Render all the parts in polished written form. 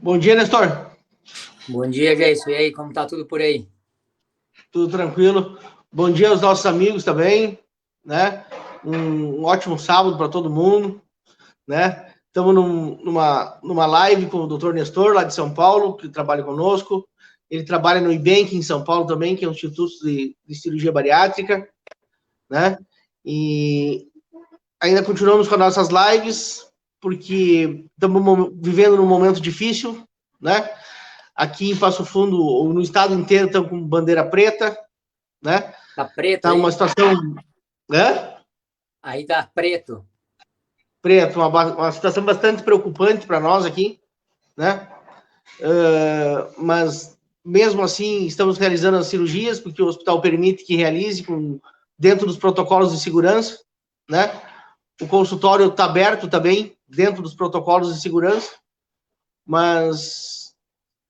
Bom dia, Nestor. Bom dia, Geisso. E aí, como tá tudo por aí? Tudo tranquilo? Bom dia aos nossos amigos também, né? Um ótimo sábado para todo mundo, né? Estamos numa live com o Dr. Nestor, lá de São Paulo, que trabalha conosco. Ele trabalha no IBENC em São Paulo também, que é um Instituto de Cirurgia Bariátrica, né? E ainda continuamos com as nossas lives, porque estamos vivendo num momento difícil, né? Aqui em Passo Fundo, ou no estado inteiro, estão com bandeira preta, né? Tá preto Tá aí? uma situação, né? Aí tá preto. Preto, uma situação bastante preocupante para nós aqui, né? Mas mesmo assim, estamos realizando as cirurgias, porque o hospital permite que realize dentro dos protocolos de segurança, né? O consultório está aberto também, dentro dos protocolos de segurança, mas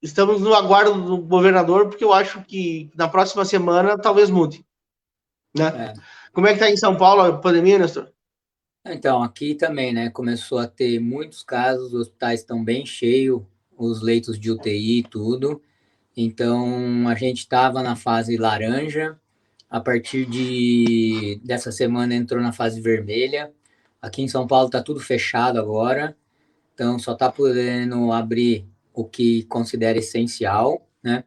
estamos no aguardo do governador, porque eu acho que na próxima semana talvez mude, né? É. Como é que está em São Paulo a pandemia, Nestor? Então, aqui também, né? Começou a ter muitos casos, os hospitais estão bem cheios, os leitos de UTI e tudo. Então, a gente estava na fase laranja, a partir dessa semana entrou na fase vermelha. Aqui em São Paulo está tudo fechado agora, então só está podendo abrir o que considera essencial, né?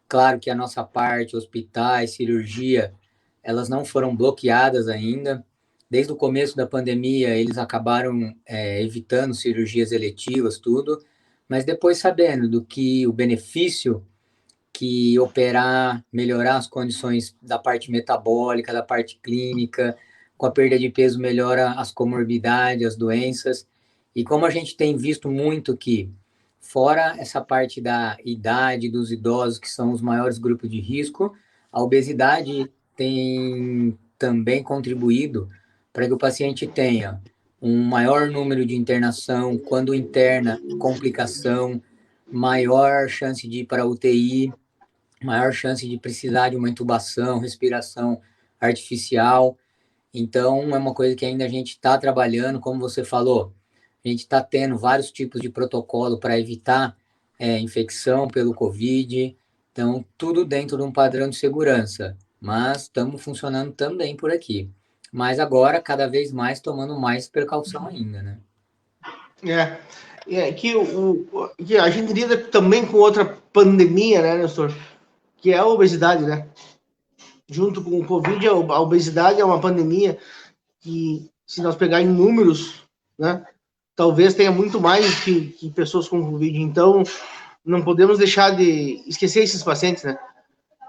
Claro que a nossa parte, hospitais, cirurgia, elas não foram bloqueadas ainda. Desde o começo da pandemia, eles acabaram evitando cirurgias eletivas, tudo, mas depois sabendo do que o benefício que operar, melhorar as condições da parte metabólica, da parte clínica, com a perda de peso melhora as comorbidades, as doenças. E como a gente tem visto muito que, fora essa parte da idade dos idosos, que são os maiores grupos de risco, a obesidade tem também contribuído para que o paciente tenha um maior número de internação, quando interna, complicação, maior chance de ir para a UTI, maior chance de precisar de uma intubação, respiração artificial. Então, é uma coisa que ainda a gente está trabalhando, como você falou, a gente está tendo vários tipos de protocolo para evitar infecção pelo Covid. Então, tudo dentro de um padrão de segurança, mas estamos funcionando também por aqui. Mas agora, cada vez mais, tomando mais precaução ainda, né? Que a gente lida também com outra pandemia, né, Nestor? Que é a obesidade, né? Junto com o Covid, a obesidade é uma pandemia que, se nós pegar em números, né, talvez tenha muito mais que pessoas com Covid. Então, não podemos deixar de esquecer esses pacientes, né?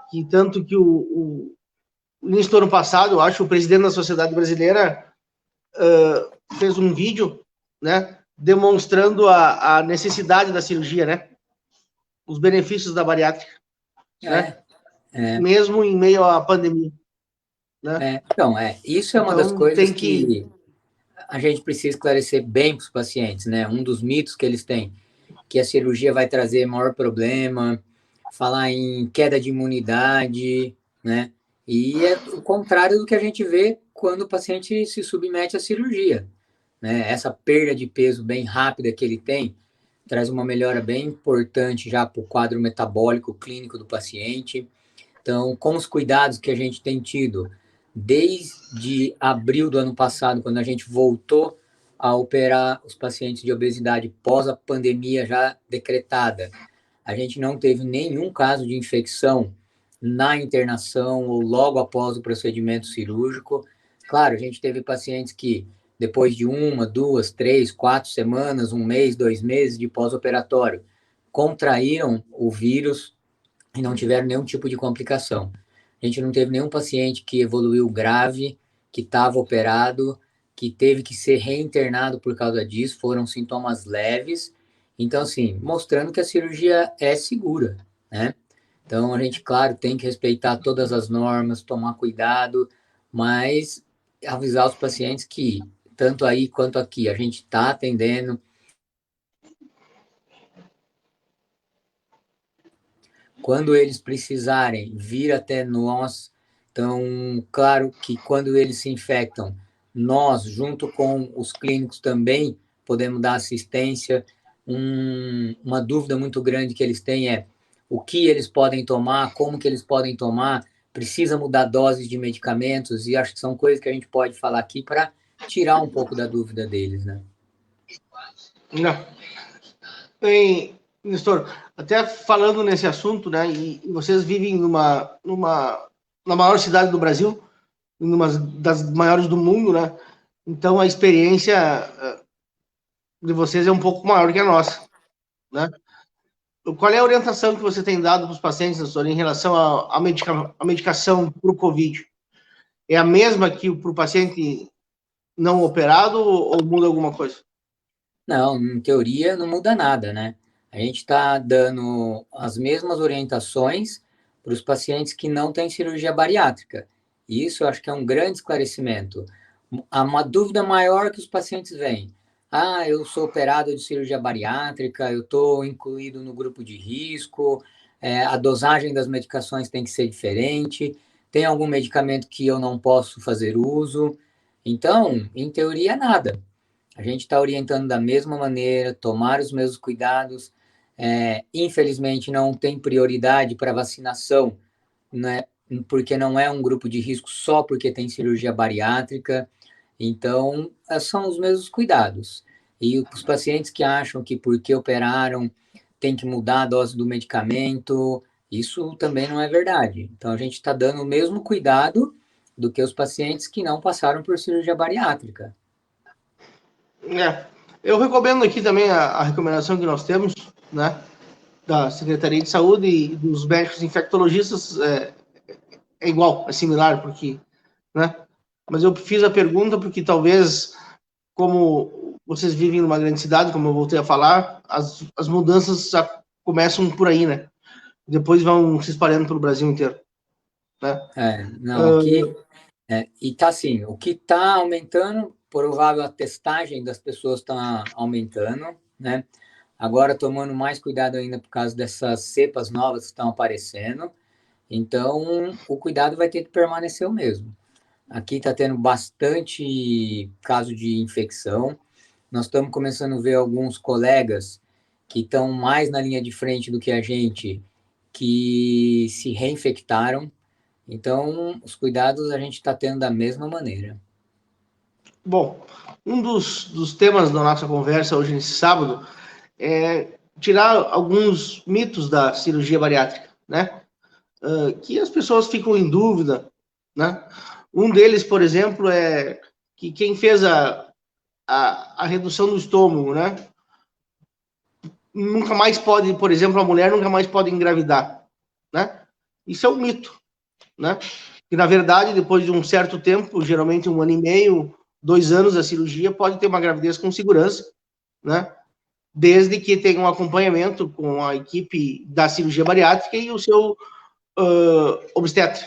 Que tanto que no início do ano passado, eu acho, o presidente da Sociedade Brasileira fez um vídeo, né, demonstrando a necessidade da cirurgia, né? Os benefícios da bariátrica, né? É, é, Mesmo em meio à pandemia, né? Então, isso é uma das Então, coisas tem que... que a gente precisa esclarecer bem para os pacientes, né? Um dos mitos que eles têm, que a cirurgia vai trazer maior problema, falar em queda de imunidade, né? E é o contrário do que a gente vê quando o paciente se submete à cirurgia, né? Essa perda de peso bem rápida que ele tem traz uma melhora bem importante já para o quadro metabólico clínico do paciente. Então, com os cuidados que a gente tem tido desde abril do ano passado, quando a gente voltou a operar os pacientes de obesidade pós a pandemia já decretada, a gente não teve nenhum caso de infecção na internação ou logo após o procedimento cirúrgico. Claro, a gente teve pacientes que, depois de 1, 2, 3, 4 semanas, 1 mês, 2 meses de pós-operatório, contraíram o vírus e não tiveram nenhum tipo de complicação. A gente não teve nenhum paciente que evoluiu grave, que estava operado, que teve que ser reinternado por causa disso, foram sintomas leves. Então, assim, mostrando que a cirurgia é segura, né? Então, a gente, claro, tem que respeitar todas as normas, tomar cuidado, mas avisar os pacientes que, tanto aí quanto aqui, a gente está atendendo. Quando eles precisarem vir até nós, então, claro que quando eles se infectam, nós, junto com os clínicos também, podemos dar assistência. uma dúvida muito grande que eles têm é o que eles podem tomar, como que eles podem tomar, precisa mudar doses de medicamentos, e acho que são coisas que a gente pode falar aqui para tirar um pouco da dúvida deles, né? Não. Bem, Nestor, até falando nesse assunto, né, e vocês vivem na maior cidade do Brasil, numa das maiores do mundo, né, então a experiência de vocês é um pouco maior que a nossa, né? Qual é a orientação que você tem dado para os pacientes, Nestor, em relação à medicação para o COVID? É a mesma que para o paciente não operado ou muda alguma coisa? Não, em teoria não muda nada, né? A gente está dando as mesmas orientações para os pacientes que não têm cirurgia bariátrica. E isso eu acho que é um grande esclarecimento. Há uma dúvida maior que os pacientes vêm. Ah, eu sou operado de cirurgia bariátrica, eu estou incluído no grupo de risco, a dosagem das medicações tem que ser diferente, tem algum medicamento que eu não posso fazer uso. Então, em teoria, nada. A gente está orientando da mesma maneira, tomar os mesmos cuidados. Infelizmente, não tem prioridade para vacinação, né? Porque não é um grupo de risco só porque tem cirurgia bariátrica. Então, são os mesmos cuidados. E os pacientes que acham que porque operaram tem que mudar a dose do medicamento, isso também não é verdade. Então, a gente está dando o mesmo cuidado do que os pacientes que não passaram por cirurgia bariátrica. Eu recomendo aqui também a recomendação que nós temos, né, da Secretaria de Saúde e dos médicos infectologistas, é igual, é similar, porque, né, mas eu fiz a pergunta porque talvez, como vocês vivem numa grande cidade, como eu voltei a falar, as mudanças já começam por aí, né, depois vão se espalhando pelo Brasil inteiro, né. Não, aqui e tá assim, o que está aumentando, provável a testagem das pessoas está aumentando, né? Agora tomando mais cuidado ainda por causa dessas cepas novas que estão aparecendo. Então, o cuidado vai ter que permanecer o mesmo. Aqui está tendo bastante caso de infecção. Nós estamos começando a ver alguns colegas que estão mais na linha de frente do que a gente, que se reinfectaram. Então, os cuidados a gente está tendo da mesma maneira. Bom, um dos temas da nossa conversa hoje, nesse sábado, é tirar alguns mitos da cirurgia bariátrica, né? Que as pessoas ficam em dúvida, né? Um deles, por exemplo, é que quem fez a redução do estômago, né? Nunca mais pode, por exemplo, a mulher nunca mais pode engravidar, né? Isso é um mito, né? Que na verdade, depois de um certo tempo, geralmente 1 ano e meio, 2 anos da cirurgia, pode ter uma gravidez com segurança, né? Desde que tenha um acompanhamento com a equipe da cirurgia bariátrica e o seu obstetra,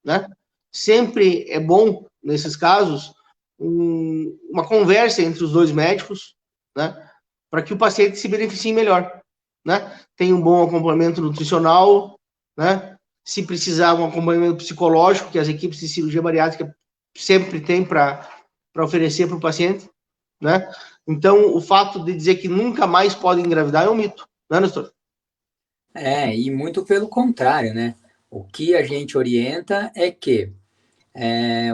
né? Sempre é bom, nesses casos, uma conversa entre os dois médicos, né? Para que o paciente se beneficie melhor, né? Tem um bom acompanhamento nutricional, né? Se precisar um acompanhamento psicológico, que as equipes de cirurgia bariátrica sempre têm para oferecer para o paciente, né? Então, o fato de dizer que nunca mais pode engravidar é um mito, né, Nestor? E muito pelo contrário, né? O que a gente orienta é que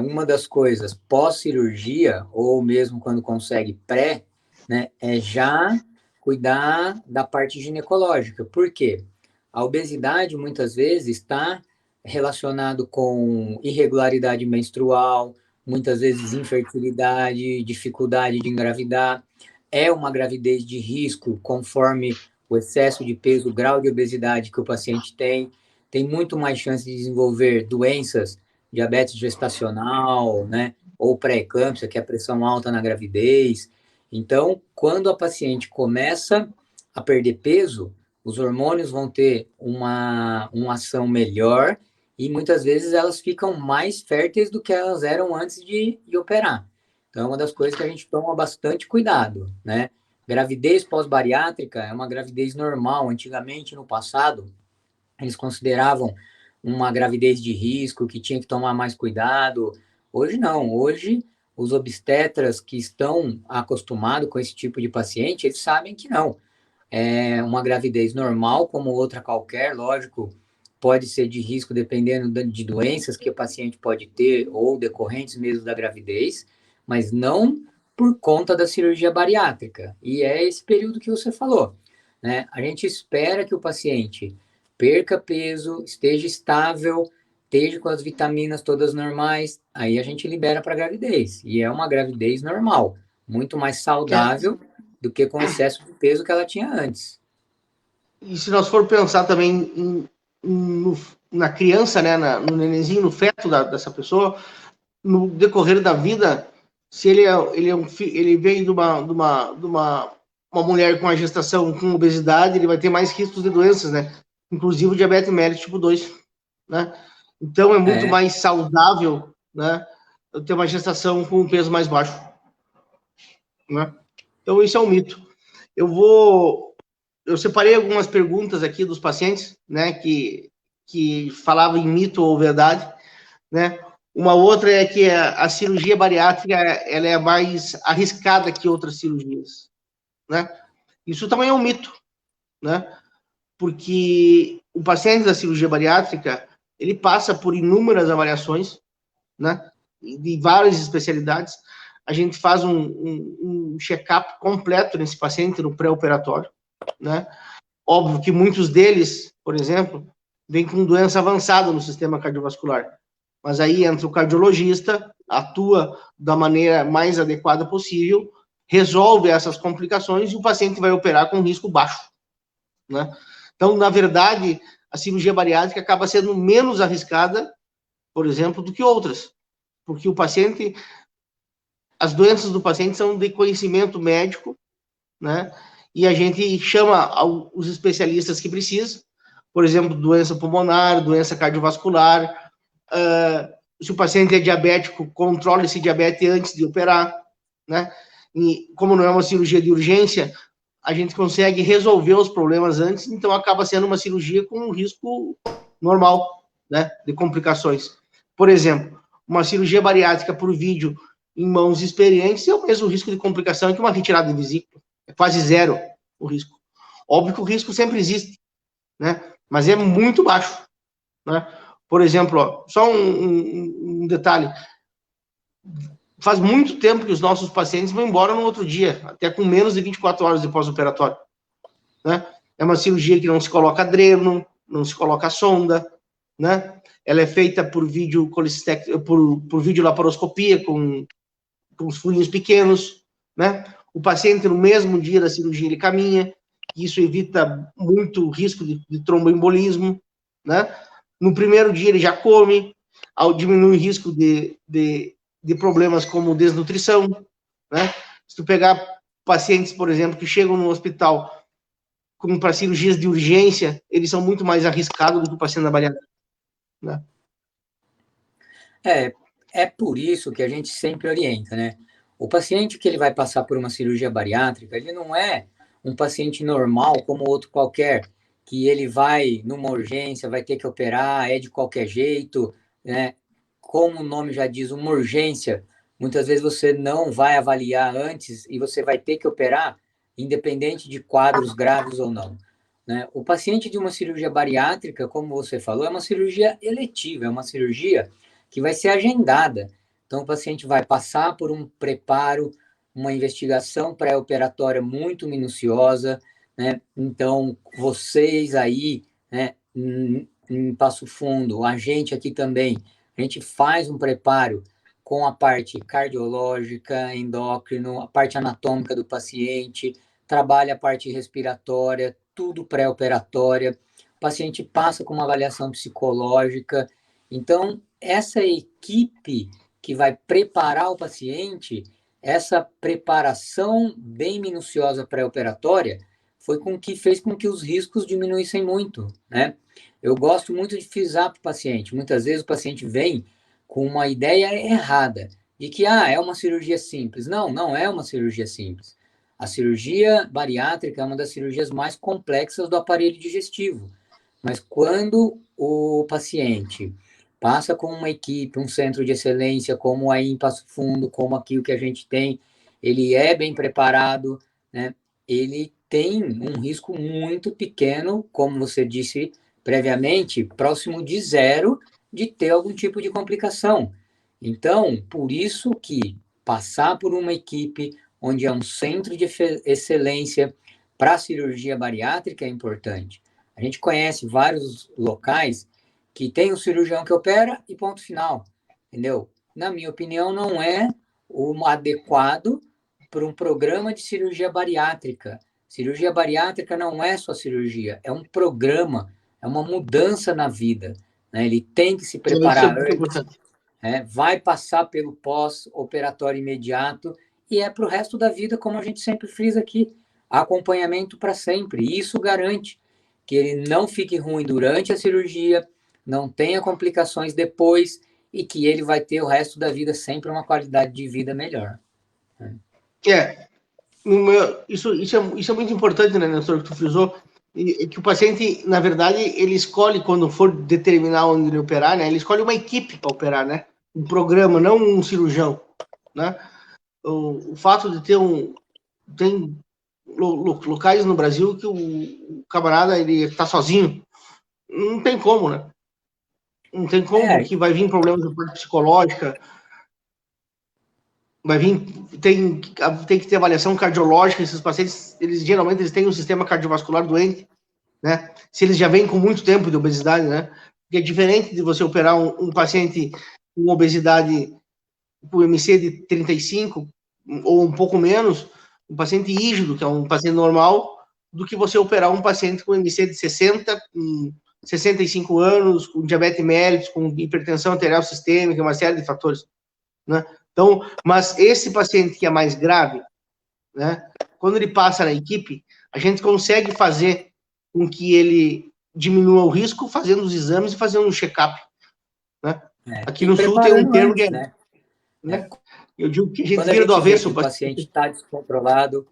uma das coisas pós-cirurgia, ou mesmo quando consegue pré, né, é já cuidar da parte ginecológica. Por quê? A obesidade muitas vezes está relacionado com irregularidade menstrual, muitas vezes infertilidade, dificuldade de engravidar. É uma gravidez de risco conforme o excesso de peso, o grau de obesidade que o paciente tem. Tem muito mais chance de desenvolver doenças, diabetes gestacional, né? Ou pré-eclâmpsia, que é a pressão alta na gravidez. Então, quando a paciente começa a perder peso, os hormônios vão ter uma ação melhor e muitas vezes elas ficam mais férteis do que elas eram antes de operar. Então, é uma das coisas que a gente toma bastante cuidado, né? Gravidez pós-bariátrica é uma gravidez normal. Antigamente, no passado, eles consideravam uma gravidez de risco, que tinha que tomar mais cuidado. Hoje não, hoje os obstetras que estão acostumados com esse tipo de paciente, eles sabem que não. é uma gravidez normal, como outra qualquer, lógico, pode ser de risco dependendo de doenças que o paciente pode ter ou decorrentes mesmo da gravidez, mas não por conta da cirurgia bariátrica. E é esse período que você falou, né? A gente espera que o paciente perca peso, esteja estável, esteja com as vitaminas todas normais, aí a gente libera para a gravidez. E é uma gravidez normal, muito mais saudável do que com excesso de peso que ela tinha antes. E se nós for pensar também na criança, né, no nenenzinho, no feto dessa pessoa, no decorrer da vida, se ele vem de uma mulher com uma gestação com obesidade, ele vai ter mais riscos de doenças, né? Inclusive o diabetes mellitus tipo 2, né? Então é muito mais saudável, né, ter uma gestação com um peso mais baixo, né? Então isso é um mito. Eu separei algumas perguntas aqui dos pacientes, né, que falavam em mito ou verdade, né? Uma outra é que a cirurgia bariátrica ela é mais arriscada que outras cirurgias, né? Isso também é um mito, né? Porque o paciente da cirurgia bariátrica ele passa por inúmeras avaliações, né? De várias especialidades. A gente faz um check-up completo nesse paciente no pré-operatório, né? Óbvio que muitos deles, por exemplo, vêm com doença avançada no sistema cardiovascular. Mas aí entra o cardiologista, atua da maneira mais adequada possível, resolve essas complicações e o paciente vai operar com risco baixo, né? Então, na verdade, a cirurgia bariátrica acaba sendo menos arriscada, por exemplo, do que outras, porque as doenças do paciente são de conhecimento médico, né? E a gente chama os especialistas que precisam, por exemplo, doença pulmonar, doença cardiovascular. Se o paciente é diabético, controla esse diabetes antes de operar, né? E como não é uma cirurgia de urgência, a gente consegue resolver os problemas antes, então acaba sendo uma cirurgia com um risco normal, né, de complicações. Por exemplo, uma cirurgia bariátrica por vídeo em mãos experientes é o mesmo risco de complicação que uma retirada de vesícula. É quase zero o risco. Óbvio que o risco sempre existe, né? Mas é muito baixo, né? Por exemplo, ó, só um detalhe. Faz muito tempo que os nossos pacientes vão embora no outro dia, até com menos de 24 horas de pós-operatório, né? É uma cirurgia que não se coloca dreno, não se coloca sonda, né? Ela é feita por videolaparoscopia com os furinhos pequenos, né? O paciente, no mesmo dia da cirurgia, ele caminha, isso evita muito risco de tromboembolismo, né? No primeiro dia, ele já come, diminui o risco de problemas como desnutrição, né? Se tu pegar pacientes, por exemplo, que chegam no hospital para cirurgias de urgência, eles são muito mais arriscados do que o paciente da bariátrica, né? É por isso que a gente sempre orienta, né? O paciente que ele vai passar por uma cirurgia bariátrica, ele não é um paciente normal como outro qualquer, que ele vai numa urgência, vai ter que operar, é de qualquer jeito, né? Como o nome já diz, uma urgência, muitas vezes você não vai avaliar antes e você vai ter que operar, independente de quadros graves ou não, né? O paciente de uma cirurgia bariátrica, como você falou, é uma cirurgia eletiva, é uma cirurgia que vai ser agendada. Então, o paciente vai passar por um preparo, uma investigação pré-operatória muito minuciosa, né? Então, vocês aí, né, em Passo Fundo, a gente aqui também, a gente faz um preparo com a parte cardiológica, endócrino, a parte anatômica do paciente, trabalha a parte respiratória, tudo pré-operatória. O paciente passa com uma avaliação psicológica. Então, essa equipe que vai preparar o paciente, essa preparação bem minuciosa pré-operatória, foi com que fez com que os riscos diminuíssem muito, né? Eu gosto muito de frisar para o paciente. Muitas vezes o paciente vem com uma ideia errada de que é uma cirurgia simples. Não, não é uma cirurgia simples. A cirurgia bariátrica é uma das cirurgias mais complexas do aparelho digestivo. Mas quando o paciente passa com uma equipe, um centro de excelência, como aí em Passo Fundo, como aqui o que a gente tem, ele é bem preparado, né? Ele tem um risco muito pequeno, como você disse previamente, próximo de zero, de ter algum tipo de complicação. Então, por isso que passar por uma equipe onde é um centro de excelência para a cirurgia bariátrica é importante. A gente conhece vários locais que tem um cirurgião que opera e ponto final, entendeu? Na minha opinião, não é o adequado para um programa de cirurgia bariátrica. Cirurgia bariátrica não é só cirurgia, é um programa, é uma mudança na vida. Né? Ele tem que se Isso é preparar muito antes, importante. vai passar pelo pós-operatório imediato e é para o resto da vida, como a gente sempre frisa aqui, acompanhamento para sempre. E isso garante que ele não fique ruim durante a cirurgia, não tenha complicações depois e que ele vai ter o resto da vida sempre uma qualidade de vida melhor. Isso é muito importante, né, Nestor, que tu frisou, que o paciente, na verdade, ele escolhe, quando for determinar onde ele operar, né, ele escolhe uma equipe para operar, né, um programa, não um cirurgião, né. O fato de tem locais no Brasil que o camarada, ele está sozinho, não tem como, né, não tem como, porque vai vir problemas da parte psicológica, vai vir, tem que ter avaliação cardiológica. Esses pacientes, geralmente eles têm um sistema cardiovascular doente, né? Se eles já vêm com muito tempo de obesidade, né? Porque é diferente de você operar um paciente com obesidade, com MC de 35 ou um pouco menos, um paciente rígido, que é um paciente normal, do que você operar um paciente com MC de 60, com 65 anos, com diabetes mellitus, com hipertensão arterial sistêmica, uma série de fatores, né? Então, mas esse paciente que é mais grave, né, quando ele passa na equipe, a gente consegue fazer com que ele diminua o risco fazendo os exames e fazendo um check-up, né? Aqui no Sul tem um termo que é, né? Eu digo que a gente vira do avesso. O paciente está descontrolado,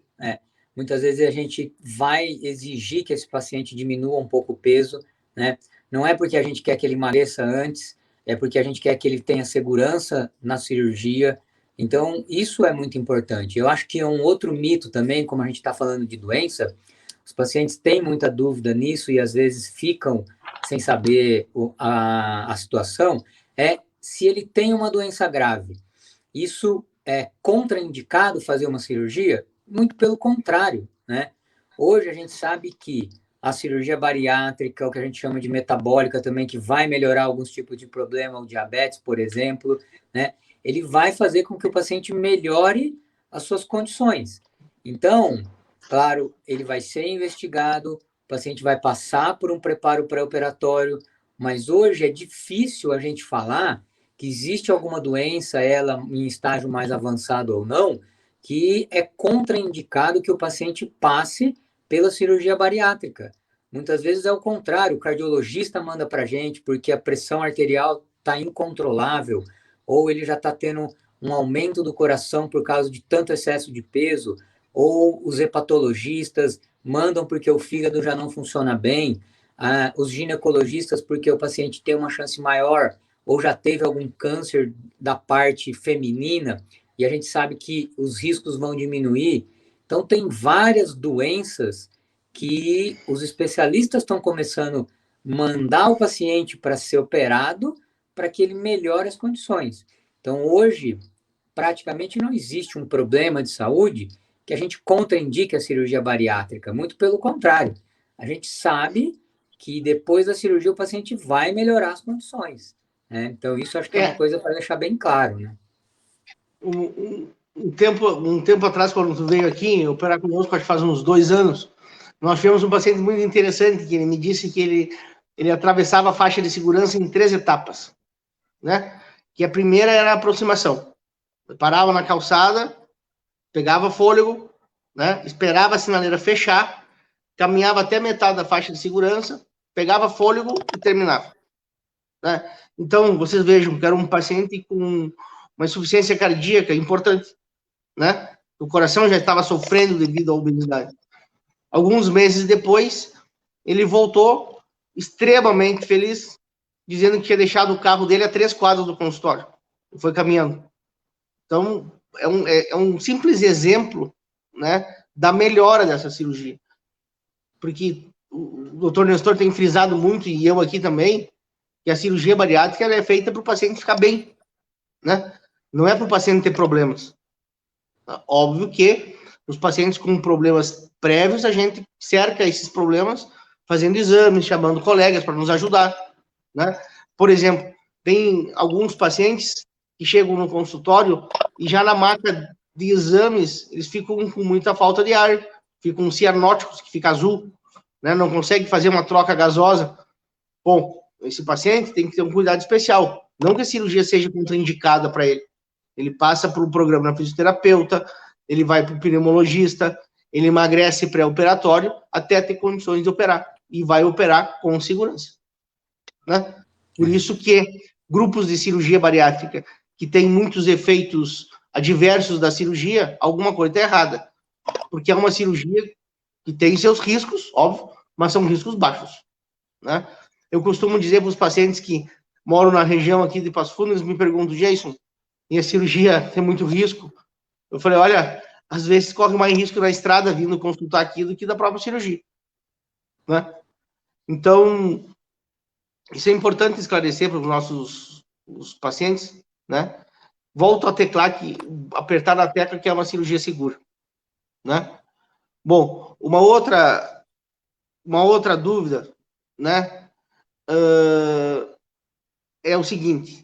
muitas vezes a gente vai exigir que esse paciente diminua um pouco o peso, né? Não é porque a gente quer que ele emagreça antes, é porque a gente quer que ele tenha segurança na cirurgia. Então, isso é muito importante. Eu acho que é um outro mito também, como a gente está falando de doença, os pacientes têm muita dúvida nisso e às vezes ficam sem saber a situação, é se ele tem uma doença grave. Isso é contraindicado fazer uma cirurgia? Muito pelo contrário, né? Hoje a gente sabe que a cirurgia bariátrica, o que a gente chama de metabólica também, que vai melhorar alguns tipos de problema, o diabetes, por exemplo, né? Ele vai fazer com que o paciente melhore as suas condições. Então, claro, ele vai ser investigado, o paciente vai passar por um preparo pré-operatório, mas hoje é difícil a gente falar que existe alguma doença, ela em estágio mais avançado ou não, que é contraindicado que o paciente passe pela cirurgia bariátrica. Muitas vezes é o contrário, o cardiologista manda para a gente porque a pressão arterial está incontrolável, ou ele já está tendo um aumento do coração por causa de tanto excesso de peso, ou os hepatologistas mandam porque o fígado já não funciona bem, os ginecologistas porque o paciente tem uma chance maior ou já teve algum câncer da parte feminina, e a gente sabe que os riscos vão diminuir. Então, tem várias doenças que os especialistas estão começando a mandar o paciente para ser operado para que ele melhore as condições. Então, hoje, praticamente não existe um problema de saúde que a gente contraindique a cirurgia bariátrica. Muito pelo contrário. A gente sabe que depois da cirurgia o paciente vai melhorar as condições. Então, isso acho que é uma coisa para deixar bem claro, né? Um tempo atrás, quando tu veio aqui operar conosco, acho que faz uns 2 anos, nós tivemos um paciente muito interessante, que ele me disse que ele atravessava a faixa de segurança em 3 etapas, né? Que a primeira era a aproximação. Eu parava na calçada, pegava fôlego, né? Esperava a sinaleira fechar, caminhava até metade da faixa de segurança, pegava fôlego e terminava, né? Então, vocês vejam que era um paciente com uma insuficiência cardíaca importante, né? O coração já estava sofrendo devido à obesidade. Alguns meses depois, ele voltou extremamente feliz, dizendo que tinha deixado o carro dele a 3 quadras do consultório. E foi caminhando. Então, é um simples exemplo, né, da melhora dessa cirurgia. porque o doutor Nestor tem frisado muito, e eu aqui também, que a cirurgia bariátrica ela é feita para o paciente ficar bem, né? Não é para o paciente ter problemas. Óbvio que os pacientes com problemas prévios, a gente cerca esses problemas fazendo exames, chamando colegas para nos ajudar, né? Por exemplo, tem alguns pacientes que chegam no consultório e já na maca de exames, eles ficam com muita falta de ar, ficam cianóticos, que fica azul, né? Não consegue fazer uma troca gasosa. Bom, esse paciente tem que ter um cuidado especial. Não que a cirurgia seja contraindicada para ele. Ele passa por um programa na fisioterapeuta, ele vai para o pneumologista, ele emagrece pré-operatório até ter condições de operar. E vai operar com segurança, né? Por isso que grupos de cirurgia bariátrica que têm muitos efeitos adversos da cirurgia, alguma coisa está errada. Porque é uma cirurgia que tem seus riscos, óbvio, mas são riscos baixos, né? Eu costumo dizer para os pacientes que moram na região aqui de Passo Fundo, eles me perguntam, Jason, e a cirurgia tem muito risco? Eu falei, olha, às vezes corre mais risco na estrada vindo consultar aqui do que da própria cirurgia, né? Então, isso é importante esclarecer para os nossos os pacientes, né? Volto a teclar que, apertar na tecla que é uma cirurgia segura, né? Bom, uma outra dúvida, né? É o seguinte,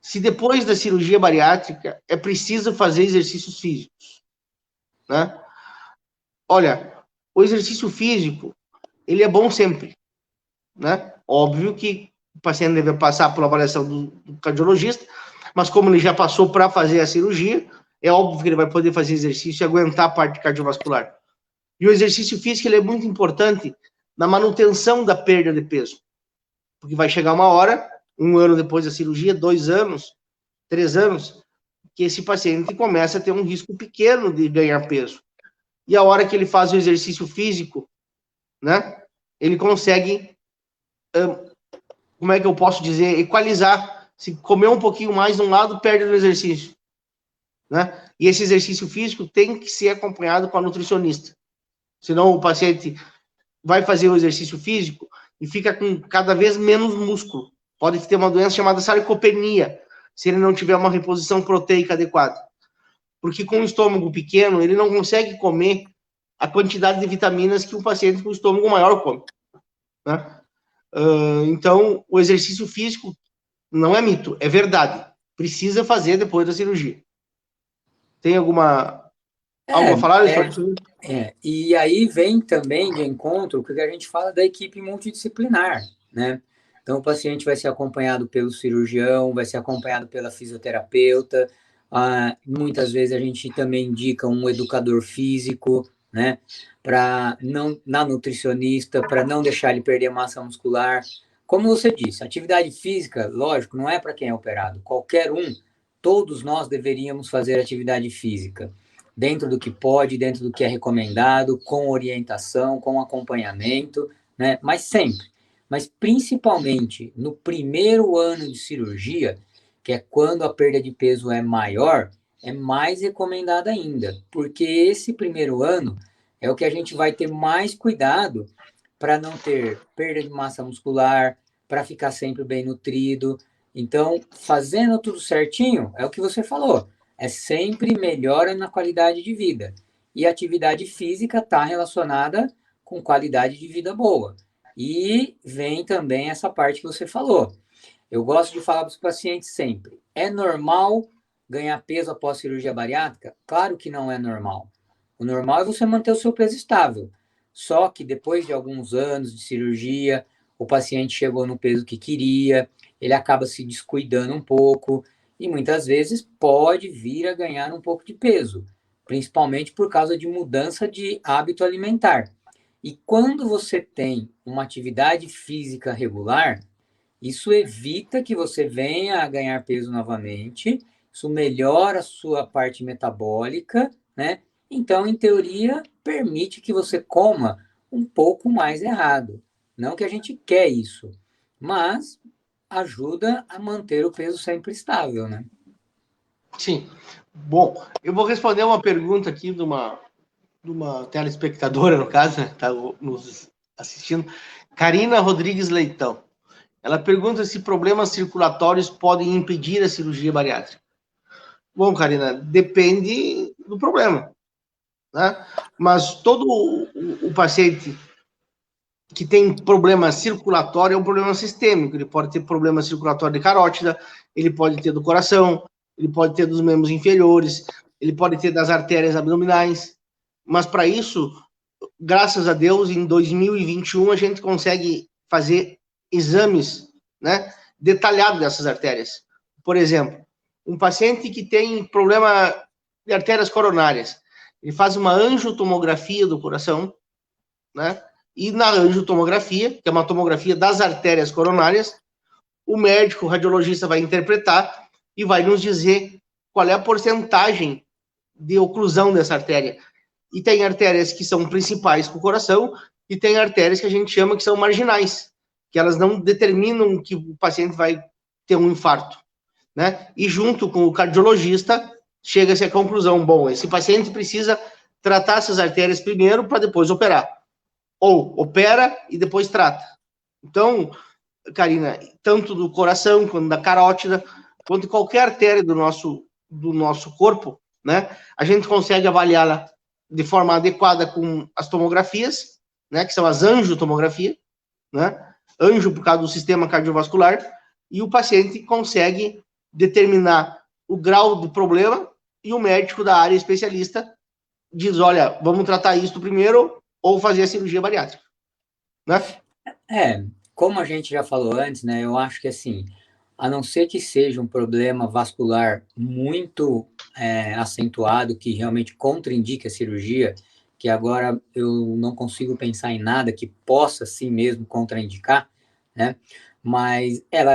se depois da cirurgia bariátrica é preciso fazer exercícios físicos, né? Olha, o exercício físico, ele é bom sempre, né? Óbvio que o paciente deve passar por avaliação do cardiologista, mas como ele já passou para fazer a cirurgia, é óbvio que ele vai poder fazer exercício e aguentar a parte cardiovascular. E o exercício físico, ele é muito importante na manutenção da perda de peso, porque vai chegar uma hora, 1 ano depois da cirurgia, 2 anos, 3 anos, que esse paciente começa a ter um risco pequeno de ganhar peso. E a hora que ele faz o exercício físico, né, ele consegue, como é que eu posso dizer, equalizar. Se comer um pouquinho mais de um lado, perde no exercício, né? E esse exercício físico tem que ser acompanhado com a nutricionista. Senão o paciente vai fazer o exercício físico e fica com cada vez menos músculo. Pode ter uma doença chamada sarcopenia, se ele não tiver uma reposição proteica adequada. Porque com o estômago pequeno, ele não consegue comer a quantidade de vitaminas que um paciente com estômago maior come, né? Então, o exercício físico não é mito, é verdade. Precisa fazer depois da cirurgia. Tem algo a falar? E aí vem também de encontro o que a gente fala da equipe multidisciplinar, né? Então, o paciente vai ser acompanhado pelo cirurgião, vai ser acompanhado pela fisioterapeuta, muitas vezes a gente também indica um educador físico, né? Na nutricionista, para não deixar ele perder massa muscular. Como você disse, atividade física, lógico, não é para quem é operado. Qualquer um, todos nós deveríamos fazer atividade física, dentro do que pode, dentro do que é recomendado, com orientação, com acompanhamento, né? Mas sempre. Mas principalmente no primeiro ano de cirurgia, que é quando a perda de peso é maior, é mais recomendada ainda, porque esse primeiro ano é o que a gente vai ter mais cuidado para não ter perda de massa muscular, para ficar sempre bem nutrido. Então, fazendo tudo certinho, é o que você falou, é sempre melhora na qualidade de vida. E a atividade física está relacionada com qualidade de vida boa. E vem também essa parte que você falou. Eu gosto de falar para os pacientes sempre, é normal ganhar peso após cirurgia bariátrica? Claro que não é normal. O normal é você manter o seu peso estável. Só que depois de alguns anos de cirurgia, o paciente chegou no peso que queria, ele acaba se descuidando um pouco e muitas vezes pode vir a ganhar um pouco de peso, principalmente por causa de mudança de hábito alimentar. E quando você tem uma atividade física regular, isso evita que você venha a ganhar peso novamente, isso melhora a sua parte metabólica, né? Então, em teoria, permite que você coma um pouco mais errado. Não que a gente quer isso, mas ajuda a manter o peso sempre estável, né? Sim. Bom, eu vou responder uma pergunta aqui de uma telespectadora, no caso, né, tá nos assistindo. Karina Rodrigues Leitão. Ela pergunta se problemas circulatórios podem impedir a cirurgia bariátrica. Bom, Karina, depende do problema, né? Mas todo o paciente que tem problema circulatório é um problema sistêmico. Ele pode ter problema circulatório de carótida, ele pode ter do coração, ele pode ter dos membros inferiores, ele pode ter das artérias abdominais. Mas para isso, graças a Deus, em 2021 a gente consegue fazer exames, né, detalhados dessas artérias. Por exemplo, um paciente que tem problema de artérias coronárias, ele faz uma angiotomografia do coração, né? E na angiotomografia, que é uma tomografia das artérias coronárias, o médico, o radiologista vai interpretar e vai nos dizer qual é a porcentagem de oclusão dessa artéria. E tem artérias que são principais para o coração e tem artérias que a gente chama que são marginais, que elas não determinam que o paciente vai ter um infarto, né? E junto com o cardiologista, chega-se à conclusão, bom, esse paciente precisa tratar essas artérias primeiro para depois operar. Ou opera e depois trata. Então, Karina, tanto do coração, quanto da carótida, quanto de qualquer artéria do nosso corpo, né, a gente consegue avaliá-la de forma adequada com as tomografias, né, que são as angiotomografias, né, anjo por causa do sistema cardiovascular, e o paciente consegue determinar o grau do problema e o médico da área especialista diz, olha, vamos tratar isso primeiro ou fazer a cirurgia bariátrica, né? Como a gente já falou antes, né, eu acho que assim, a não ser que seja um problema vascular muito acentuado, que realmente contraindique a cirurgia, que agora eu não consigo pensar em nada que possa, assim mesmo, contraindicar, né? Mas ela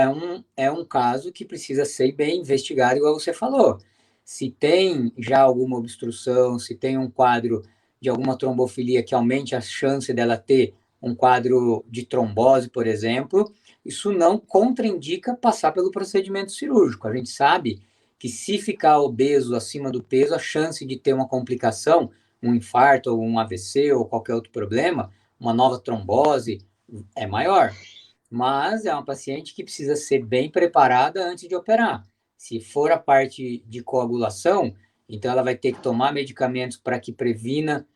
é um caso que precisa ser bem investigado, igual você falou. Se tem já alguma obstrução, se tem um quadro de alguma trombofilia que aumente a chance dela ter um quadro de trombose, por exemplo, isso não contraindica passar pelo procedimento cirúrgico. A gente sabe que se ficar obeso acima do peso, a chance de ter uma complicação, um infarto, ou um AVC, ou qualquer outro problema, uma nova trombose, é maior. Mas é uma paciente que precisa ser bem preparada antes de operar. Se for a parte de coagulação, então ela vai ter que tomar medicamentos para que previna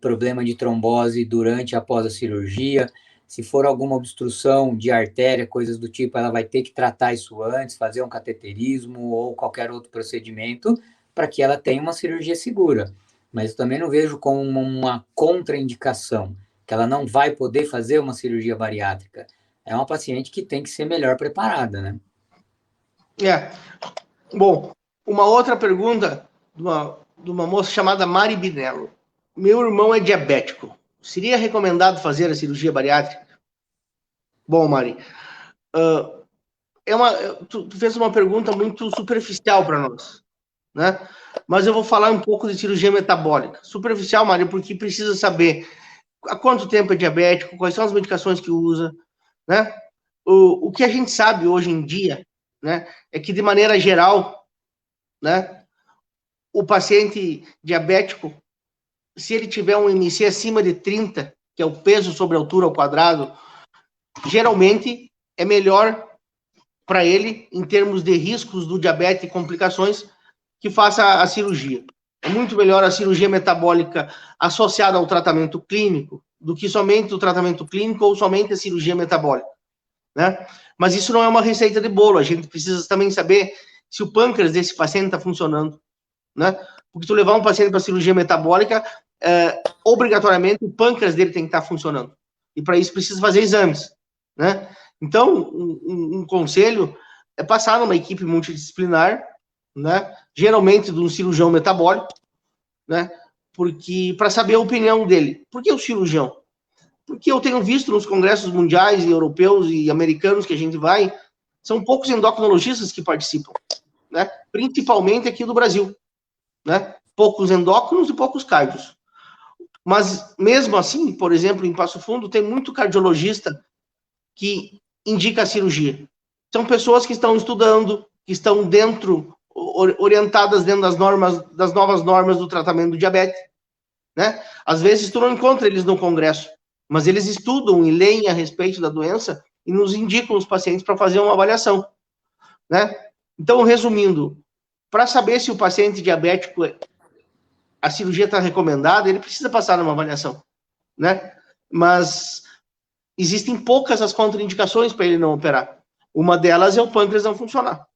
problema de trombose durante e após a cirurgia. Se for alguma obstrução de artéria, coisas do tipo, ela vai ter que tratar isso antes, fazer um cateterismo ou qualquer outro procedimento para que ela tenha uma cirurgia segura. Mas eu também não vejo como uma contraindicação, que ela não vai poder fazer uma cirurgia bariátrica. É uma paciente que tem que ser melhor preparada, né? Bom, uma outra pergunta de uma moça chamada Mari Binello. Meu irmão é diabético. Seria recomendado fazer a cirurgia bariátrica? Bom, Mari, tu fez uma pergunta muito superficial para nós, né? Mas eu vou falar um pouco de cirurgia metabólica. Superficial, Mari, porque precisa saber há quanto tempo é diabético, quais são as medicações que usa, né? O que a gente sabe hoje em dia, né, é que, de maneira geral, né, o paciente diabético, se ele tiver um MC acima de 30, que é o peso sobre a altura ao quadrado, geralmente é melhor para ele, em termos de riscos do diabetes e complicações, que faça a cirurgia. É muito melhor a cirurgia metabólica associada ao tratamento clínico do que somente o tratamento clínico ou somente a cirurgia metabólica, né? Mas isso não é uma receita de bolo, a gente precisa também saber se o pâncreas desse paciente está funcionando, né? Porque tu levar um paciente para cirurgia metabólica, obrigatoriamente o pâncreas dele tem que estar funcionando. E para isso precisa fazer exames, né? Então, um conselho é passar numa equipe multidisciplinar, né? Geralmente de um cirurgião metabólico, né? Porque para saber a opinião dele. Por que o cirurgião? Porque eu tenho visto nos congressos mundiais e europeus e americanos que a gente vai, são poucos endocrinologistas que participam, né? Principalmente aqui do Brasil, né? Poucos endócrinos e poucos cardios. Mas mesmo assim, por exemplo, em Passo Fundo, tem muito cardiologista que indica a cirurgia. São pessoas que estão estudando, que estão orientadas dentro das novas normas do tratamento do diabetes, né? Às vezes tu não encontra eles no congresso, mas eles estudam e leem a respeito da doença e nos indicam os pacientes para fazer uma avaliação, né? Então, resumindo, para saber se o paciente diabético, a cirurgia está recomendada, ele precisa passar numa avaliação, né? Mas existem poucas as contraindicações para ele não operar. Uma delas é o pâncreas não funcionar.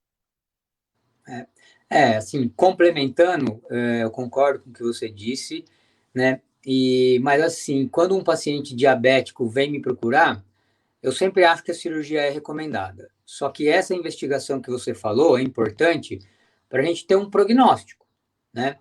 Assim, complementando, eu concordo com o que você disse, né? Mas, assim, quando um paciente diabético vem me procurar, eu sempre acho que a cirurgia é recomendada. Só que essa investigação que você falou é importante para a gente ter um prognóstico, né?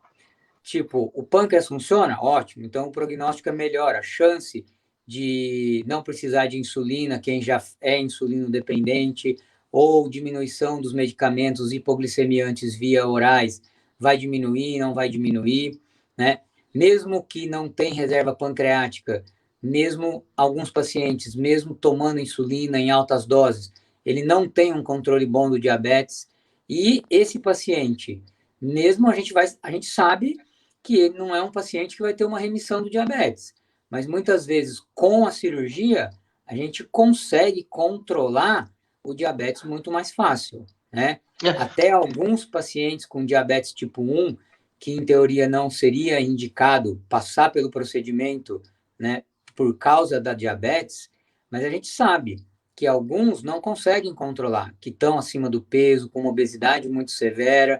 Tipo, o pâncreas funciona? Ótimo. Então, o prognóstico é melhor. A chance de não precisar de insulina, quem já é insulino dependente, ou diminuição dos medicamentos hipoglicemiantes via orais, vai diminuir, não vai diminuir, né? Mesmo que não tem reserva pancreática, mesmo alguns pacientes, mesmo tomando insulina em altas doses, ele não tem um controle bom do diabetes, e esse paciente, mesmo a gente sabe que ele não é um paciente que vai ter uma remissão do diabetes, mas muitas vezes com a cirurgia a gente consegue controlar o diabetes muito mais fácil, né? Até alguns pacientes com diabetes tipo 1, que em teoria não seria indicado passar pelo procedimento, né, por causa da diabetes, mas a gente sabe que alguns não conseguem controlar, que estão acima do peso, com uma obesidade muito severa.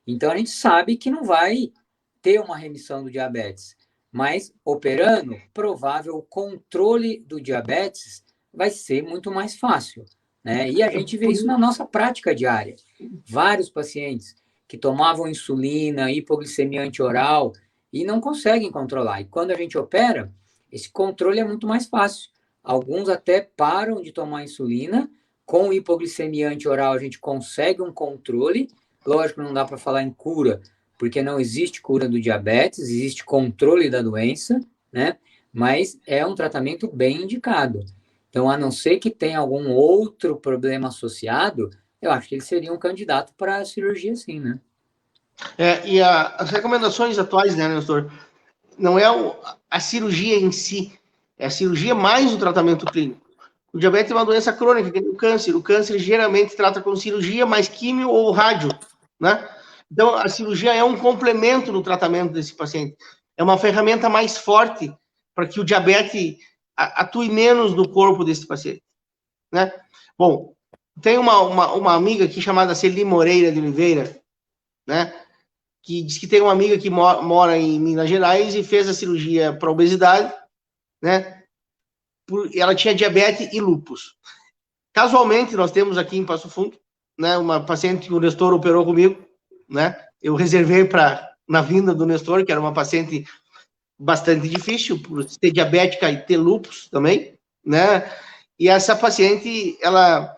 Então a gente sabe que não vai ter uma remissão do diabetes, mas operando, provável controle do diabetes vai ser muito mais fácil, né? E a gente vê isso na nossa prática diária. Vários pacientes que tomavam insulina, hipoglicemia antioral e não conseguem controlar. E quando a gente opera, esse controle é muito mais fácil. Alguns até param de tomar insulina, com hipoglicemia antioral a gente consegue um controle. Lógico, não dá para falar em cura, porque não existe cura do diabetes, existe controle da doença, né? Mas é um tratamento bem indicado. Então, a não ser que tenha algum outro problema associado, eu acho que ele seria um candidato para a cirurgia, sim, né? E as recomendações atuais, né, Nestor? Não é a cirurgia em si, é a cirurgia mais o tratamento clínico. O diabetes é uma doença crônica, que é o câncer. O câncer geralmente trata com cirurgia mais químio ou rádio, né? Então, a cirurgia é um complemento no tratamento desse paciente. É uma ferramenta mais forte para que o diabetes atue menos no corpo desse paciente, né? Bom, tem uma amiga aqui chamada Celi Moreira de Oliveira, né? Que diz que tem uma amiga que mora em Minas Gerais e fez a cirurgia para obesidade, né? Ela tinha diabetes e lúpus. Casualmente, nós temos aqui em Passo Fundo, né, uma paciente que o Nestor operou comigo, né? Eu reservei na vinda do Nestor, que era uma paciente bastante difícil, por ser diabética e ter lúpus também, né? E essa paciente, ela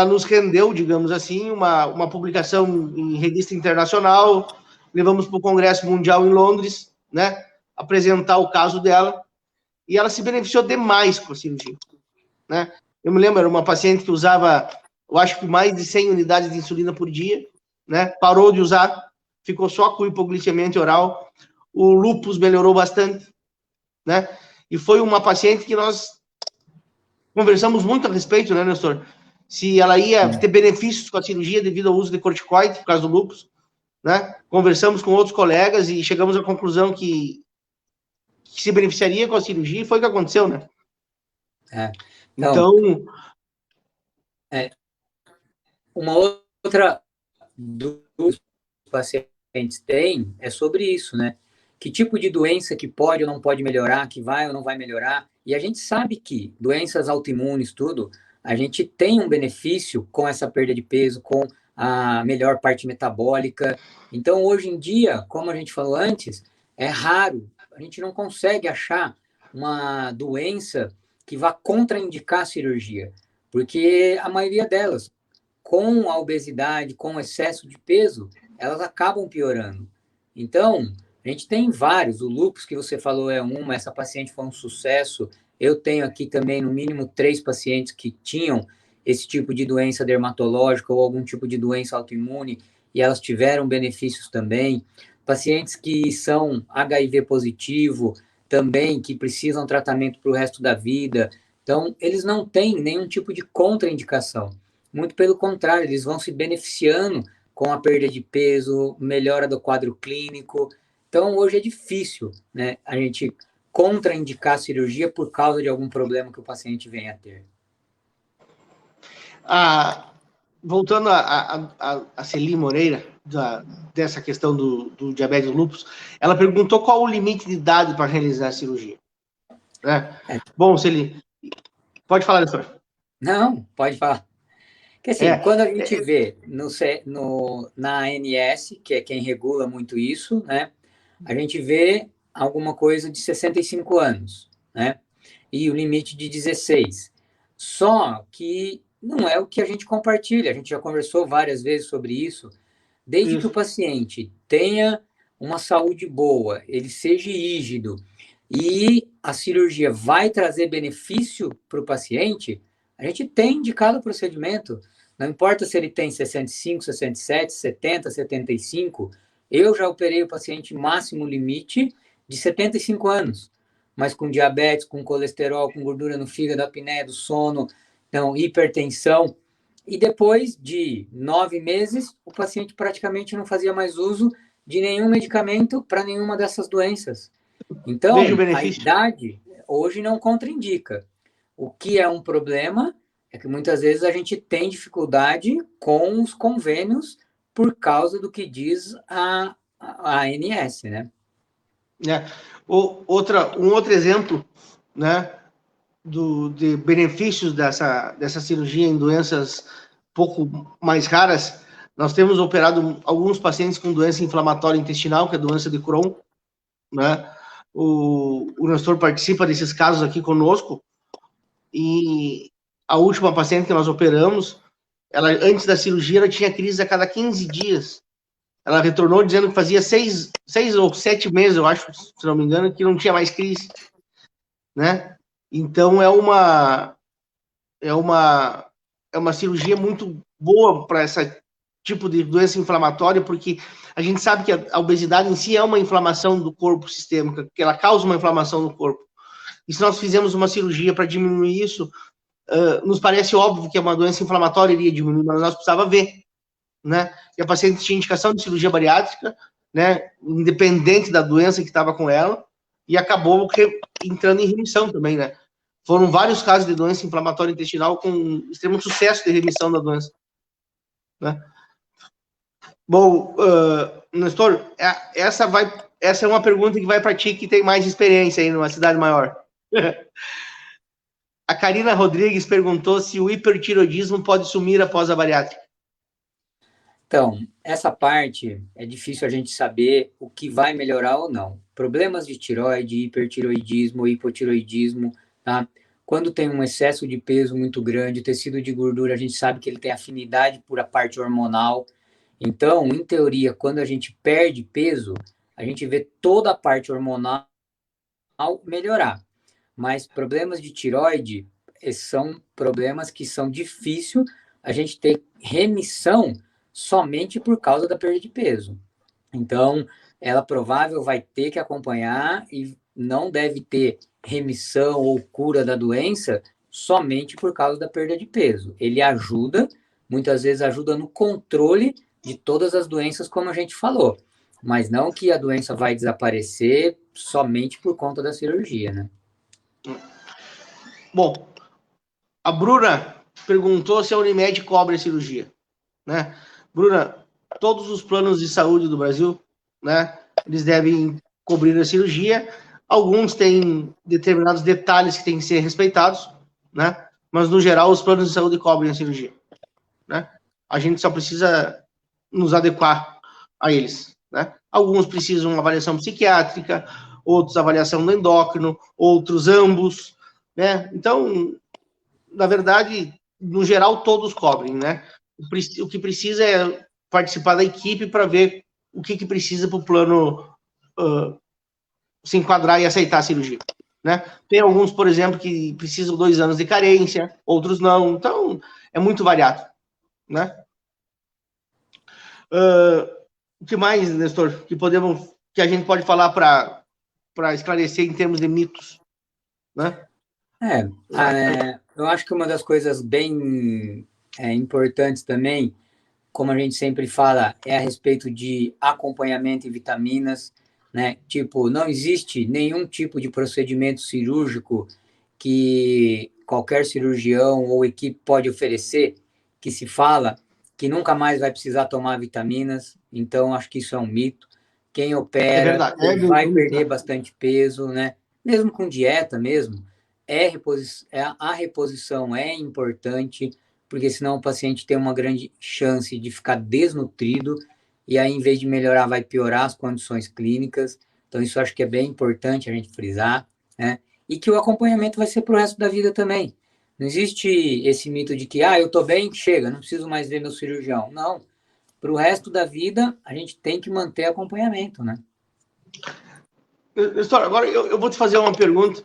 nos rendeu, digamos assim, uma publicação em revista internacional, levamos para o Congresso Mundial em Londres, né? Apresentar o caso dela, e ela se beneficiou demais com a cirurgia, né? Eu me lembro, era uma paciente que usava, eu acho que mais de 100 unidades de insulina por dia, né? Parou de usar, ficou só com hipoglicemia oral, o lúpus melhorou bastante, né? E foi uma paciente que nós conversamos muito a respeito, né, Nestor? Se ela ia ter benefícios com a cirurgia devido ao uso de corticoide, por causa do lúpus, né? Conversamos com outros colegas e chegamos à conclusão que se beneficiaria com a cirurgia, e foi o que aconteceu, né? Então, uma outra dúvida que os pacientes têm é sobre isso, né? Que tipo de doença que pode ou não pode melhorar, que vai ou não vai melhorar. E a gente sabe que doenças autoimunes, tudo, a gente tem um benefício com essa perda de peso, com a melhor parte metabólica. Então, hoje em dia, como a gente falou antes, é raro, a gente não consegue achar uma doença que vá contraindicar a cirurgia, porque a maioria delas, com a obesidade, com o excesso de peso, elas acabam piorando. Então, a gente tem vários. O lúpus que você falou é uma, essa paciente foi um sucesso. Eu tenho aqui também, no mínimo, 3 pacientes que tinham esse tipo de doença dermatológica ou algum tipo de doença autoimune, e elas tiveram benefícios também. Pacientes que são HIV positivo, também que precisam tratamento para o resto da vida. Então, eles não têm nenhum tipo de contraindicação. Muito pelo contrário, eles vão se beneficiando com a perda de peso, melhora do quadro clínico. Então, hoje é difícil, né, a gente contraindicar a cirurgia por causa de algum problema que o paciente venha a ter. Voltando a Celi Moreira, dessa questão do diabetes lúpus, ela perguntou qual o limite de idade para realizar a cirurgia. Né? Bom, Celi, pode falar, doutor. Não, pode falar. Porque assim, quando a gente vê na ANS, que é quem regula muito isso, né, a gente vê alguma coisa de 65 anos, né, e o limite de 16. Só que não é o que a gente compartilha, a gente já conversou várias vezes sobre isso, desde que o paciente tenha uma saúde boa, ele seja rígido, e a cirurgia vai trazer benefício para o paciente, a gente tem indicado o procedimento. Não importa se ele tem 65, 67, 70, 75. Eu já operei o paciente máximo limite de 75 anos, mas com diabetes, com colesterol, com gordura no fígado, apneia do sono, então, hipertensão. E depois de 9 meses, o paciente praticamente não fazia mais uso de nenhum medicamento para nenhuma dessas doenças. Então, a idade hoje não contraindica. O que é um problema é que muitas vezes a gente tem dificuldade com os convênios por causa do que diz a ANS, né? Um outro exemplo, né, de benefícios dessa cirurgia em doenças pouco mais raras, nós temos operado alguns pacientes com doença inflamatória intestinal, que é a doença de Crohn, né? O Nestor participa desses casos aqui conosco, e a última paciente que nós operamos, ela, antes da cirurgia, ela tinha crise a cada 15 dias. Ela retornou dizendo que fazia 6 ou 7 meses, eu acho, se não me engano, que não tinha mais crise, né? Então, é uma cirurgia muito boa para esse tipo de doença inflamatória, porque a gente sabe que a obesidade em si é uma inflamação do corpo sistêmica, que ela causa uma inflamação no corpo. E se nós fizermos uma cirurgia para diminuir isso, nos parece óbvio que uma doença inflamatória iria diminuir, mas nós precisava ver, né? E a paciente tinha indicação de cirurgia bariátrica, né? Independente da doença que estava com ela, e acabou entrando em remissão também, né? Foram vários casos de doença inflamatória intestinal com extremo sucesso de remissão da doença, né? Bom, Nestor, essa é uma pergunta que vai para ti, que tem mais experiência aí numa cidade maior. A Karina Rodrigues perguntou se o hipertiroidismo pode sumir após a bariátrica. Então, essa parte é difícil a gente saber o que vai melhorar ou não. Problemas de tireoide, hipertiroidismo, hipotiroidismo, tá? Quando tem um excesso de peso muito grande, tecido de gordura, a gente sabe que ele tem afinidade por a parte hormonal. Então, em teoria, quando a gente perde peso, a gente vê toda a parte hormonal melhorar. Mas problemas de tireoide são problemas que são difíceis a gente ter remissão somente por causa da perda de peso. Então, ela provável vai ter que acompanhar e não deve ter remissão ou cura da doença somente por causa da perda de peso. Ele ajuda, muitas vezes ajuda no controle de todas as doenças, como a gente falou, mas não que a doença vai desaparecer somente por conta da cirurgia, né? Bom, a Bruna perguntou se a Unimed cobre a cirurgia, né? Bruna, todos os planos de saúde do Brasil, né, eles devem cobrir a cirurgia. Alguns têm determinados detalhes que têm que ser respeitados, né? Mas, no geral, os planos de saúde cobrem a cirurgia, né? A gente só precisa nos adequar a eles, né? Alguns precisam de uma avaliação psiquiátrica, outros avaliação do endócrino, outros ambos, né? Então, na verdade, no geral, todos cobrem, né? O que precisa é participar da equipe para ver o que precisa para o plano se enquadrar e aceitar a cirurgia, né? Tem alguns, por exemplo, que precisam 2 anos de carência, outros não. Então, é muito variado, né? O que mais, Nestor, que a gente pode falar para para esclarecer em termos de mitos, né? Eu acho que uma das coisas bem importantes também, como a gente sempre fala, é a respeito de acompanhamento e vitaminas, né? Tipo, não existe nenhum tipo de procedimento cirúrgico que qualquer cirurgião ou equipe pode oferecer, que se fala que nunca mais vai precisar tomar vitaminas. Então, acho que isso é um mito. Quem É opera verdade. vai perder bastante peso, né? Mesmo com dieta mesmo, a reposição é importante, porque senão o paciente tem uma grande chance de ficar desnutrido, e aí, em vez de melhorar, vai piorar as condições clínicas. Então, isso eu acho que é bem importante a gente frisar, né? E que o acompanhamento vai ser para o resto da vida também. Não existe esse mito de que, eu tô bem, chega, não preciso mais ver meu cirurgião. Não. Para o resto da vida, a gente tem que manter acompanhamento, né? Agora, eu vou te fazer uma pergunta,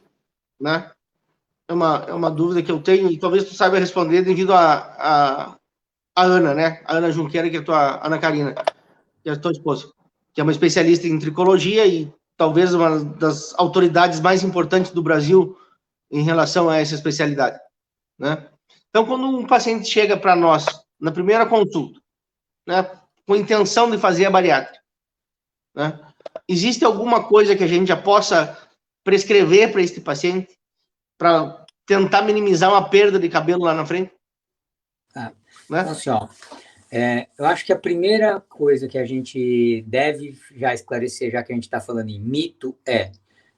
né? É uma dúvida que eu tenho, e talvez tu saiba responder devido a Ana, né? A Ana Junqueira, que é a tua Ana Karina, que é a tua esposa, que é uma especialista em tricologia e talvez uma das autoridades mais importantes do Brasil em relação a essa especialidade, né? Então, quando um paciente chega para nós na primeira consulta, né, com intenção de fazer a bariátrica, né, existe alguma coisa que a gente já possa prescrever para esse paciente para tentar minimizar uma perda de cabelo lá na frente? Né? Então, assim, eu acho que a primeira coisa que a gente deve já esclarecer, já que a gente está falando em mito,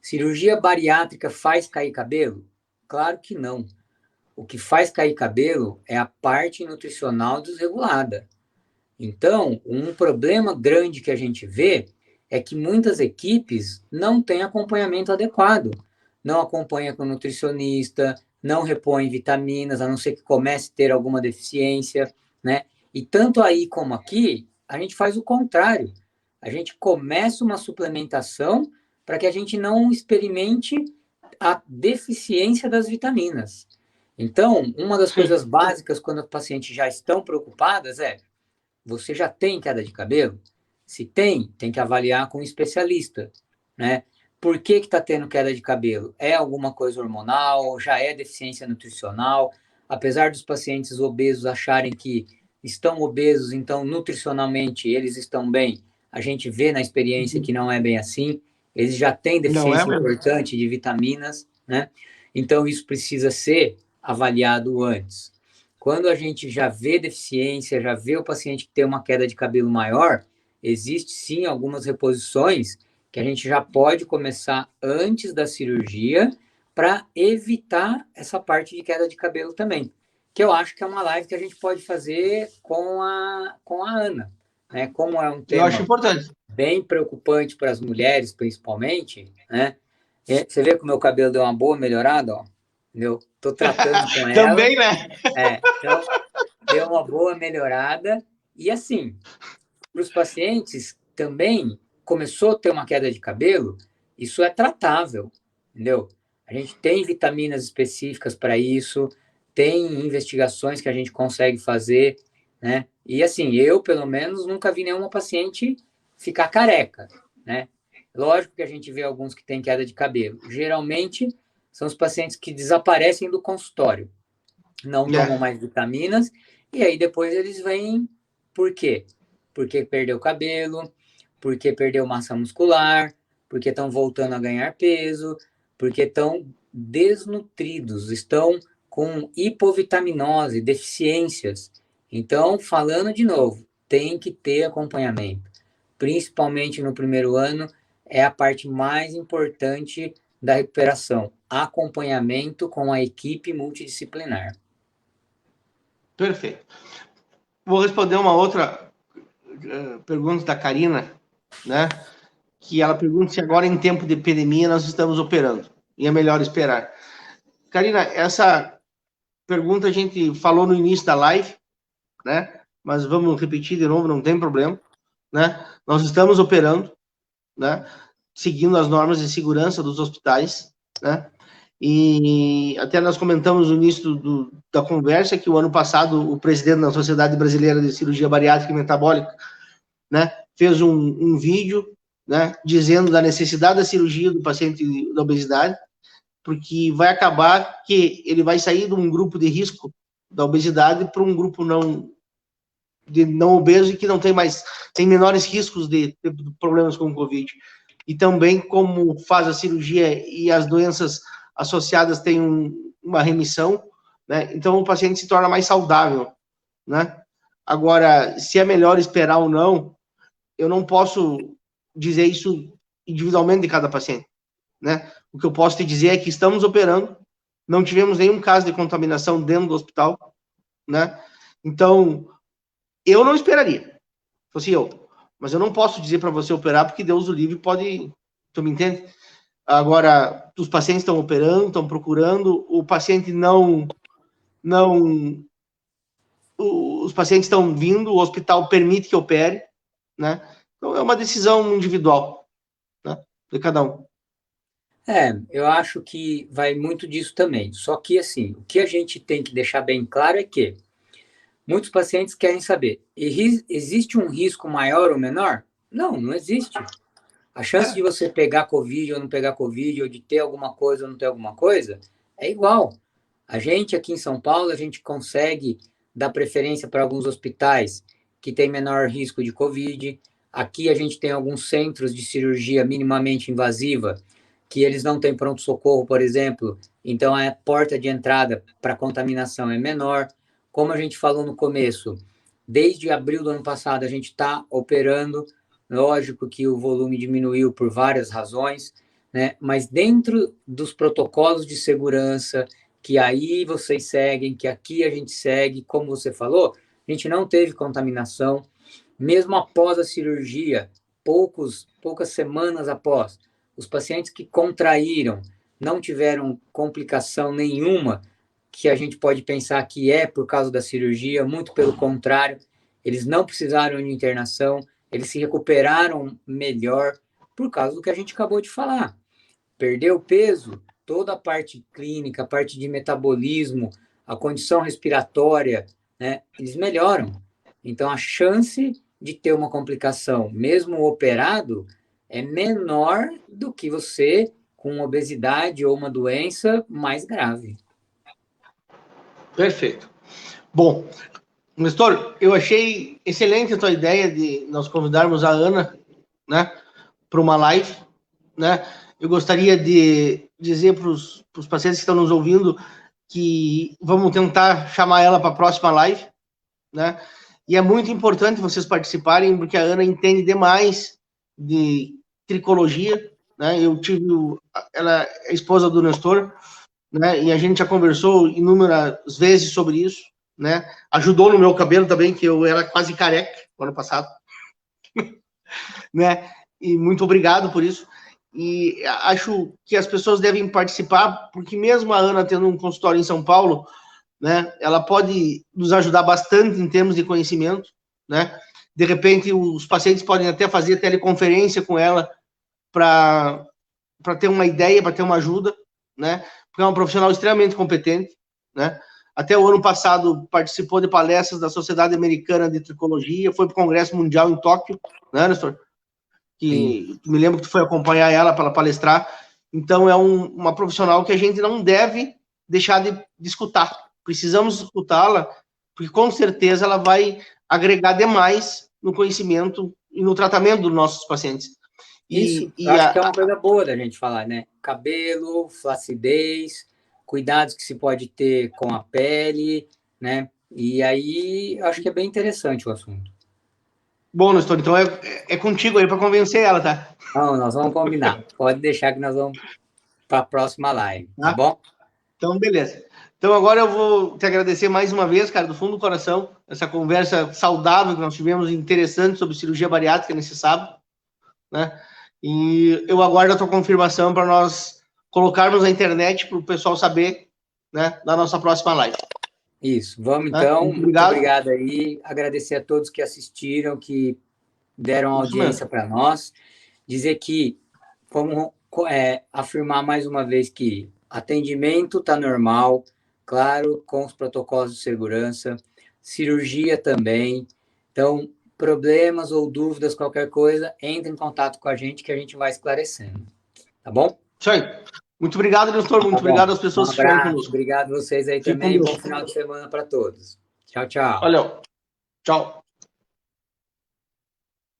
cirurgia bariátrica faz cair cabelo? Claro que não. O que faz cair cabelo é a parte nutricional desregulada. Então, um problema grande que a gente vê é que muitas equipes não têm acompanhamento adequado. Não acompanha com nutricionista, não repõe vitaminas, a não ser que comece a ter alguma deficiência, né? E tanto aí como aqui, a gente faz o contrário. A gente começa uma suplementação para que a gente não experimente a deficiência das vitaminas. Então, uma das coisas básicas quando os pacientes já estão preocupadas você já tem queda de cabelo? Se tem que avaliar com um especialista, né? Por que está tendo queda de cabelo? É alguma coisa hormonal? Já é deficiência nutricional? Apesar dos pacientes obesos acharem que estão obesos, então nutricionalmente eles estão bem, a gente vê na experiência que não é bem assim. Eles já têm deficiência importante de vitaminas, né? Então isso precisa ser avaliado antes. Quando a gente já vê deficiência, já vê o paciente que tem uma queda de cabelo maior, existe sim algumas reposições que a gente já pode começar antes da cirurgia para evitar essa parte de queda de cabelo também. Que eu acho que é uma live que a gente pode fazer com a Ana, né? Como é um tema eu acho importante, bem preocupante para as mulheres, principalmente, né? Você vê que o meu cabelo deu uma boa melhorada, ó. Entendeu? Tô tratando com ela. Também, né? Então, deu uma boa melhorada. E assim, para os pacientes também começou a ter uma queda de cabelo, isso é tratável, entendeu? A gente tem vitaminas específicas para isso, tem investigações que a gente consegue fazer, né? E assim, eu, pelo menos, nunca vi nenhuma paciente ficar careca, né? Lógico que a gente vê alguns que têm queda de cabelo. Geralmente, são os pacientes que desaparecem do consultório, não tomam mais vitaminas, e aí depois eles vêm, por quê? Porque perdeu cabelo, porque perdeu massa muscular, porque estão voltando a ganhar peso, porque estão desnutridos, estão com hipovitaminose, deficiências. Então, falando de novo, tem que ter acompanhamento. Principalmente no primeiro ano, é a parte mais importante da recuperação. Acompanhamento com a equipe multidisciplinar. Perfeito. Vou responder uma outra pergunta da Karina, né? Que ela pergunta se agora em tempo de epidemia nós estamos operando e é melhor esperar. Karina, essa pergunta a gente falou no início da live, né? Mas vamos repetir de novo, não tem problema, né? Nós estamos operando, né? Seguindo as normas de segurança dos hospitais, né? E até nós comentamos no início da conversa que o ano passado o presidente da Sociedade Brasileira de Cirurgia Bariátrica e Metabólica, né, fez um vídeo, né, dizendo da necessidade da cirurgia do paciente da obesidade, porque vai acabar que ele vai sair de um grupo de risco da obesidade para um grupo não obeso e que não tem menores riscos de problemas com o Covid. E também, como faz a cirurgia e as doenças associadas têm uma remissão, né? Então o paciente se torna mais saudável, né? Agora, se é melhor esperar ou não, eu não posso dizer isso individualmente de cada paciente, né? O que eu posso te dizer é que estamos operando, não tivemos nenhum caso de contaminação dentro do hospital, né? Então, eu não esperaria, fosse eu. Mas eu não posso dizer para você operar, porque Deus o livre pode... Tu me entende? Agora, os pacientes estão operando, estão procurando, o paciente os pacientes estão vindo, o hospital permite que opere, né? Então, é uma decisão individual, né, de cada um. Eu acho que vai muito disso também. Só que, assim, o que a gente tem que deixar bem claro é que muitos pacientes querem saber, existe um risco maior ou menor? Não, não existe. A chance de você pegar Covid ou não pegar Covid, ou de ter alguma coisa ou não ter alguma coisa, é igual. A gente aqui em São Paulo, a gente consegue dar preferência para alguns hospitais que têm menor risco de Covid. Aqui a gente tem alguns centros de cirurgia minimamente invasiva, que eles não têm pronto-socorro, por exemplo, então a porta de entrada para contaminação é menor. Como a gente falou no começo, desde abril do ano passado a gente está operando. Lógico que o volume diminuiu por várias razões, né? Mas dentro dos protocolos de segurança que aí vocês seguem, que aqui a gente segue, como você falou, a gente não teve contaminação, mesmo após a cirurgia, poucas semanas após, os pacientes que contraíram não tiveram complicação nenhuma, que a gente pode pensar que é por causa da cirurgia, muito pelo contrário, eles não precisaram de internação, eles se recuperaram melhor por causa do que a gente acabou de falar. Perdeu peso, toda a parte clínica, a parte de metabolismo, a condição respiratória, né, eles melhoram. Então, a chance de ter uma complicação, mesmo operado, é menor do que você com obesidade ou uma doença mais grave. Perfeito. Bom, Nestor, eu achei excelente a tua ideia de nós convidarmos a Ana, né, para uma live, né? Eu gostaria de dizer para os pacientes que estão nos ouvindo que vamos tentar chamar ela para a próxima live, né? E é muito importante vocês participarem, porque a Ana entende demais de tricologia, né? Ela é esposa do Nestor, né? E a gente já conversou inúmeras vezes sobre isso, né? Ajudou no meu cabelo também, que eu era quase careca no ano passado, né? E muito obrigado por isso. E acho que as pessoas devem participar, porque mesmo a Ana tendo um consultório em São Paulo, né, ela pode nos ajudar bastante em termos de conhecimento, né? De repente, os pacientes podem até fazer teleconferência com ela para ter uma ideia, para ter uma ajuda, né? Porque é um profissional extremamente competente, né? Até o ano passado participou de palestras da Sociedade Americana de Tricologia, foi para o Congresso Mundial em Tóquio, né, Nestor? Que me lembro que tu foi acompanhar ela para palestrar. Então, é uma profissional que a gente não deve deixar de escutar. Precisamos escutá-la, porque com certeza ela vai agregar demais no conhecimento e no tratamento dos nossos pacientes. Isso, eu acho que é uma coisa boa da gente falar, né? Cabelo, flacidez, cuidados que se pode ter com a pele, né? E aí, eu acho que é bem interessante o assunto. Bom, Nestor, então é contigo aí para convencer ela, tá? Não, nós vamos combinar. Pode deixar que nós vamos para a próxima live, tá bom? Então, beleza. Então, agora eu vou te agradecer mais uma vez, cara, do fundo do coração, essa conversa saudável que nós tivemos, interessante, sobre cirurgia bariátrica nesse sábado, né? E eu aguardo a tua confirmação para nós colocarmos na internet para o pessoal saber, né, da nossa próxima live. Isso, vamos então. Muito obrigado aí. Agradecer a todos que assistiram, que deram audiência para nós. Dizer que, vamos afirmar mais uma vez que atendimento está normal, claro, com os protocolos de segurança, cirurgia também. Então, problemas ou dúvidas, qualquer coisa, entre em contato com a gente que a gente vai esclarecendo. Tá bom? Isso aí. Muito obrigado, Nestor. Muito obrigado às pessoas Um que estiveram abraço, conosco. obrigado a vocês aí Fique com também. Bom Deus. final de semana para todos. Tchau, tchau. Valeu. Tchau.